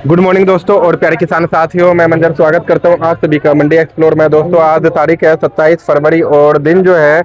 Good morning दोस्तों और प्यारे किसान साथियों, मैं मंजर स्वागत करता हूं आप सभी का मंडी एक्सप्लोर में। दोस्तों आज तारीख है 27 फरवरी और दिन जो है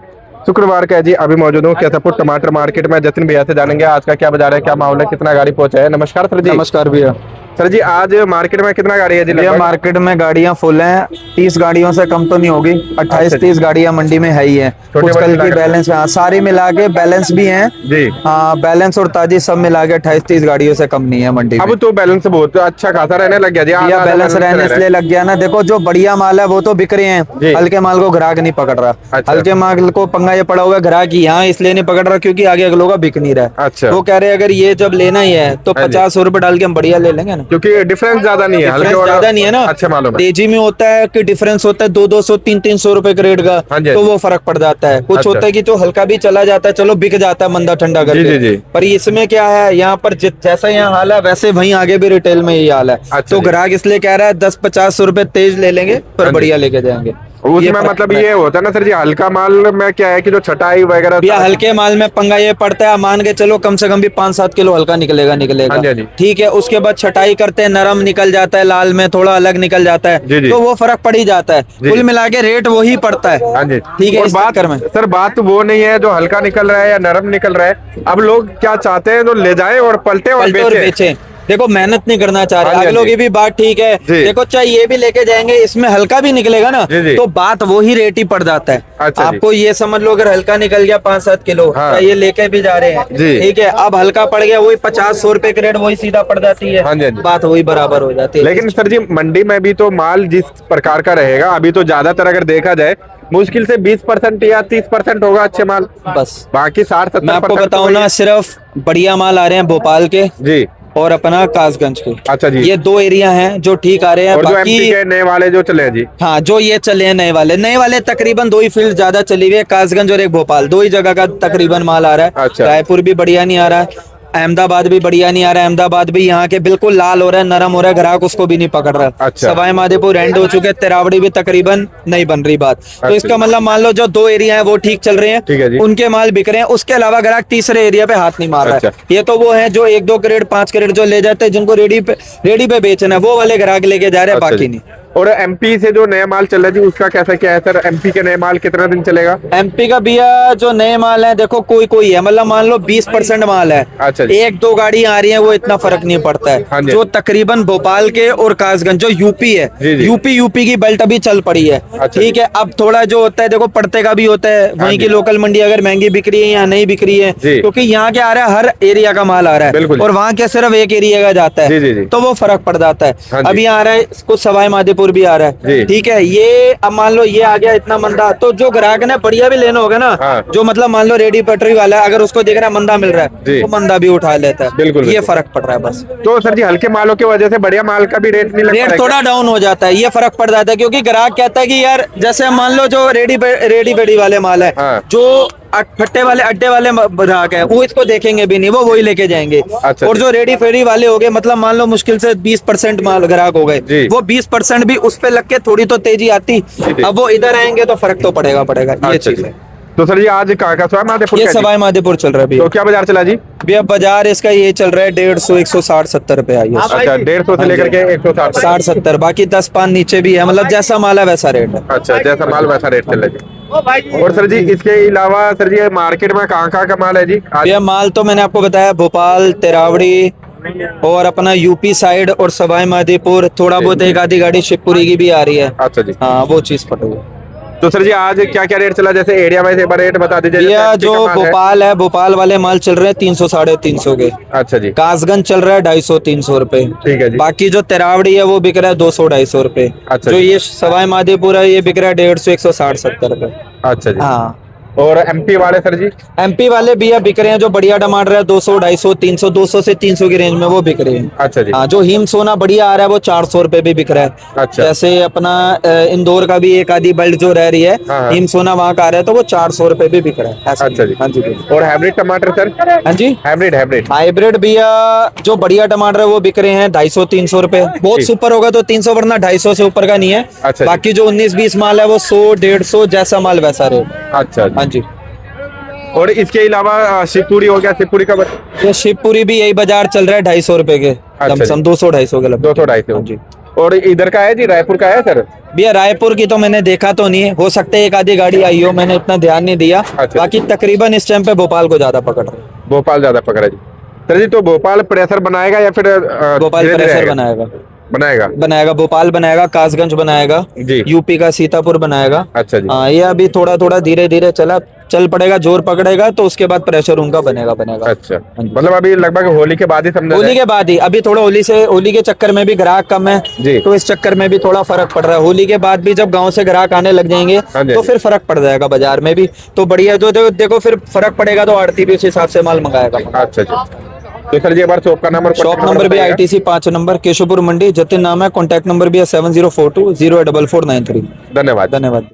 शुक्रवार का है जी। अभी मौजूद हूँ कैसापुर टमाटर मार्केट में। जतिन भैया से जानेंगे आज का क्या बाजार है, क्या माहौल है, कितना गाड़ी पहुंचा है। नमस्कार सर जी। नमस्कार भैया। सर जी आज मार्केट में कितना गाड़ी है जी? भैया मार्केट में गाड़ियां फुल हैं, 30 गाड़ियों से कम तो नहीं होगी। 28-30 गाड़ियां मंडी में है ही है। कुछ कल की बैलेंस में, सारी मिला के बैलेंस भी हैं जी। हाँ, बैलेंस और ताजी सब मिला के 28-30 गाड़ियों से कम नहीं है मंडी में। अब तो बैलेंस बहुत अच्छा खासा रहने लग गया जी। भैया बैलेंस रहने इसलिए लग गया ना, देखो जो बढ़िया माल है वो तो बिक रहे हैं, हल्के माल को ग्राहक नहीं पकड़ रहा। हल्के माल को पंगा ये पड़ा हुआ ग्राहक यहाँ इसलिए नहीं पकड़ रहा क्योंकि आगे अगलों का बिक नहीं रहा। अच्छा, वो कह रहे अगर ये जब लेना ही है तो 50 रुपए डाल के हम बढ़िया ले लेंगे ना, क्योंकि डिफरेंस ज्यादा नहीं है, हल्के ज्यादा नहीं है ना। अच्छा मालूम है। तेजी में होता है कि डिफरेंस होता है 200-200 300-300 रुपए का रेट का, तो वो फर्क पड़ जाता है। कुछ होता है कि जो हल्का भी चला जाता है, चलो बिक जाता है मंदा ठंडा करके। पर इसमें क्या है, यहाँ पर जैसा यहाँ हाल है वैसे वहीं आगे भी रिटेल में यही हाल है। तो ग्राहक इसलिए कह रहा है 10-50 रुपए तेज ले लेंगे पर बढ़िया लेके जाएंगे। उसमें मतलब ये होता है ना सर जी, हल्का माल में क्या है कि जो छटाई वगैरह, भैया हल्के माल में पंगा ये पड़ता है, मान के चलो कम से कम भी 5-7 किलो हल्का निकलेगा। ठीक है, उसके बाद छटाई करते हैं, नरम निकल जाता है, लाल में थोड़ा अलग निकल जाता है, तो वो फर्क पड़ ही जाता है। कुल मिला के रेट वही पड़ता है। ठीक है, इस बात में सर बात वो नहीं है जो हल्का निकल रहा है या नरम निकल रहा है। अब लोग क्या चाहते हैं, जो ले जाए और पलटे और बेचे। देखो मेहनत नहीं करना चाह रहे अगलों की भी बात ठीक है। देखो चाहे ये भी लेके जाएंगे, इसमें हल्का भी निकलेगा ना, तो बात वही रेट ही पड़ जाता है। आपको ये समझ लो अगर हल्का निकल गया 5-7 किलो, ये लेके भी जा रहे हैं, ठीक है, अब हल्का पड़ गया वही 50-100 रुपए का रेट वही सीधा पड़ जाती है, बात वही बराबर हो जाती है। लेकिन सर जी मंडी में भी तो माल जिस प्रकार का रहेगा, अभी तो ज्यादातर अगर देखा जाए मुश्किल से 20% या 30% होगा अच्छे माल, बस बाकी 60-70%। मैं आपको बताऊं ना, सिर्फ बढ़िया माल आ रहे हैं भोपाल के जी और अपना कासगंज के। अच्छा जी, ये 2 एरिया हैं जो ठीक आ रहे हैं। और बाकी जो एमपी के नए वाले जो चले हैं जी, हाँ जो ये चले हैं नए वाले तकरीबन 2 ही फील्ड ज्यादा चली हुई है, कासगंज और एक भोपाल, 2 ही जगह का तकरीबन माल आ रहा है। अच्छा। रायपुर भी बढ़िया नहीं आ रहा है, अहमदाबाद भी बढ़िया नहीं आ रहा है। अहमदाबाद भी यहाँ के बिल्कुल लाल हो रहा है, नरम हो रहा है, ग्राहक उसको भी नहीं पकड़ रहा। अच्छा। सवाई माधोपुर एंड हो चुके, तिरावड़ी भी तकरीबन नहीं बन रही बात। तो इसका मतलब मान लो जो 2 एरिया है वो ठीक चल रहे हैं, उनके माल बिक रहे हैं, उसके अलावा ग्राहक तीसरे एरिया पे हाथ नहीं मार रहा है। ये तो वो है जो 1-2 करेट 5 करेट जो ले जाते हैं, जिनको रेडी पे बेचना है, वो वाले ग्राहक लेके जा रहे हैं, बाकी नहीं। और एमपी से जो नया माल चल रहा है जी, उसका कैसा क्या है सर? एमपी के नए माल कितना दिन चलेगा? एमपी का भैया जो नए माल है, देखो कोई है, मतलब मान लो 20% माल है। अच्छा, 1-2 गाड़ी आ रही है, वो इतना फर्क नहीं पड़ता है। जो तकरीबन भोपाल के और कासगंज जो यूपी है, यूपी की बेल्ट अभी चल पड़ी है। ठीक है, अब थोड़ा जो होता है देखो पड़ते का भी होता है, वहीं की लोकल मंडी अगर महंगी बिक रही है या नहीं बिक रही है, क्योंकि यहाँ क्या आ रहा है, हर एरिया का माल आ रहा है और वहाँ के सिर्फ एक एरिया का जाता है, तो वो फर्क पड़ जाता है। अभी आ रहा है कुछ सवाई माधोपुर भी आ रहा है, ठीक है। ये अब मान लो ये आ गया इतना मंदा, तो जो ग्राहक ने बढ़िया भी लेना होगा ना, जो मतलब मान लो रेडी पटरी वाला है, अगर उसको देख रहा है मंदा मिल रहा है तो मंदा भी उठा लेता है। बिल्कुल, ये फर्क पड़ रहा है बस। तो सर जी हल्के मालों की वजह से बढ़िया माल का भी रेट नहीं लगता, रेट थोड़ा डाउन हो जाता है, ये फर्क पड़ जाता है, क्योंकि ग्राहक कहता है कि यार जैसे मान लो जो रेडी बेडी वाले माल है, जो फट्टे वाले अड्डे वाले ग्राहक है, वो इसको देखेंगे भी नहीं, वो वही लेके जाएंगे। अच्छा, और जो रेडी फेडी वाले हो गए, मतलब मान लो मुश्किल से 20% माल ग्राहक हो गए, वो 20% भी उस पे लग के थोड़ी तो तेजी आती, अब वो इधर आएंगे तो फर्क तो पड़ेगा। ये चीज है। तो सर जी आज कहाँ का सवाई माधोपुर? ये सवाई माधोपुर चल रहा है। तो क्या बाजार चला जी? भैया बाजार इसका ये चल रहा है 150, 160, 70 रुपए आई है। अच्छा, 150 से लेकर के 160, 60-70, बाकी 10-5 नीचे भी है, मतलब जैसा माल है वैसा रेट है। अच्छा, जैसा माल वैसा रेट चल रहा है। और सर जी इसके अलावा सर जी मार्केट में कहाँ का माल है जी? भैया माल तो मैंने आपको बताया, भोपाल, तिरावड़ी और अपना यूपी साइड और सवाई माधोपुर, थोड़ा बहुत एक आधी गाड़ी शिवपुरी की भी आ रही है। अच्छा जी, हाँ वो चीज पड़ेगी। तो सर जी आज क्या क्या रेट चला, जैसे एरिया वाइज एक बार रेट बता दीजिए। भैया जो भोपाल है, भोपाल वाले माल चल रहे हैं 300-350 के। अच्छा जी। कासगंज चल रहा है 250-300 रुपए। ठीक है जी। बाकी जो तिरावड़ी है वो बिक रहा है 200-250 रुपए। अच्छा, जो ये सवाई माधोपुर है ये बिक रहा है 150, 160-70 रुपए। अच्छा जी। हाँ, और एमपी वाले सर जी? एमपी वाले भैया बिक रहे हैं, जो बढ़िया टमाटर है 200, 250, 300, 200 से 300 की रेंज में वो बिक रहे हैं। अच्छा जी। हाँ, जो हिम सोना बढ़िया आ रहा है वो 400 रुपए भी बिक रहा है। अच्छा। जैसे अपना इंदौर का भी एक आधी बेल्ट जो रह रही है, हिम सोना वहाँ का आ रहा है, तो वो 400 रुपए भी बिक रहा है। अच्छा जी। हाँ जी। और हाइब्रिड टमाटर सर? हाँ जी, हाइब्रिड भैया जो बढ़िया टमाटर है वो बिक रहे हैं 250-300 रुपए। बहुत सुपर होगा तो 300, वरना 250 से ऊपर का नहीं है। अच्छा। बाकी जो 19-20 माल है वो 100-150 जैसा माल वैसा रेट। अच्छा। हाँ जी। और इसके अलावा शिवपुरी हो गया, शिवपुरी का ये शिवपुरी भी यही बाजार चल रहा है 250 रुपए के, लमसम 200-250 के लगभग। 200-250 जी। और इधर का है जी, रायपुर का है सर? भैया रायपुर की तो मैंने देखा तो नहीं है, हो सकता है एक आधी गाड़ी आई हो, मैंने इतना ध्यान नहीं दिया। अच्छा। बाकी तकरीबन इस टाइम पे भोपाल को ज्यादा पकड़ रहा है। भोपाल ज्यादा पकड़ा जी। सर जी, तो भोपाल प्रेशर बनाएगा या फिर भोपाल धीरे-धीरे प्रेशर आएगा? बनाएगा, बनाएगा भोपाल बनाएगा, कासगंज बनाएगा जी। यूपी का सीतापुर बनाएगा। अच्छा जी। हाँ, ये अभी थोड़ा थोड़ा धीरे धीरे चल पड़ेगा, जोर पकड़ेगा तो उसके बाद प्रेशर उनका बनेगा। अच्छा, हाँ जी। मतलब अभी लगभग होली के बाद ही समझा होली जाए। के बाद ही, अभी थोड़ा होली के चक्कर में भी ग्राहक कम है जी। तो इस चक्कर में भी थोड़ा फर्क पड़ रहा है। होली के बाद भी जब गांव से ग्राहक आने लग जाएंगे हाँ जी। तो फिर फर्क पड़ जाएगा बाजार में भी, तो बढ़िया। जो देखो फिर फर्क पड़ेगा तो आड़ती भी उस हिसाब से माल मंगाएगा। अच्छा जी। तो सर जी हमारे शॉप का नंबर, शॉप नंबर भी ITC 5 नंबर, केशवपुर मंडी, जतिन नाम है। कॉन्टैक्ट नंबर भी है 7042 04493। धन्यवाद। धन्यवाद।